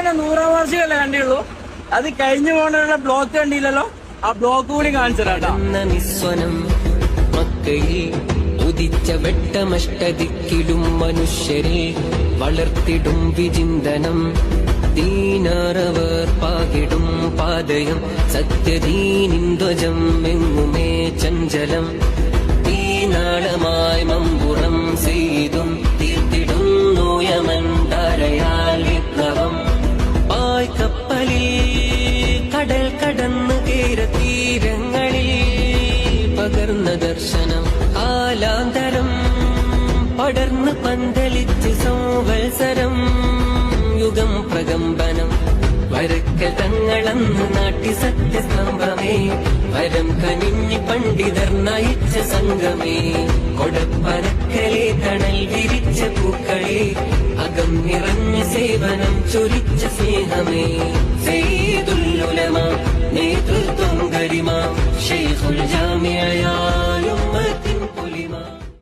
തന്നെ 100ാം വാർഷികമല്ലേ കണ്ടുള്ളൂ. അത് കഴിഞ്ഞു പോകണ ബ്ലോക്ക് കണ്ടില്ലല്ലോ. ആ ബ്ലോക്ക് കൂടി കാണിച്ചിട്ടാ. ഉദിച്ച വെട്ടമഷ്ടദിക്കിലും മനുഷ്യരെ വളർത്തിടും വിചിന്തനം. ദീനാറവർ പാകിടും പാതയം സത്യദീനിന്ദ്വജം എങ്ങുമേ ചഞ്ചലം. തീനാളമായി മമ്പുറം ചെയ്തും തീർത്തിടുന്നു യമൻ ധാരയാൽ വിപ്ലവം. പായ്ക്കപ്പലിൽ കടൽ കടന്നു തീരതീരങ്ങളിൽ പകർന്ന ദർശനം. കാലാന്തരം പടർന്ന് പന്തലിച്ച് സംവത്സരം യുഗം പ്രകമ്പനം. വരക്കൽ തങ്ങളന്ന് നാട്ടി സത്യസ്തംഭമേ വരം കനിഞ്ഞി പണ്ഡിതർ നയിച്ച സംഘമേ. കൊടപ്പരക്കലെ തണൽ വിരിച്ച പൂക്കളെ അകം നിറഞ്ഞ സേവനം ചൊരിച്ച സ്നേഹമേ. സയ്യിദുൽ ഉലമ നേതൃത്വം ഗരിമ ശൈഖുൽ ജാമിഅ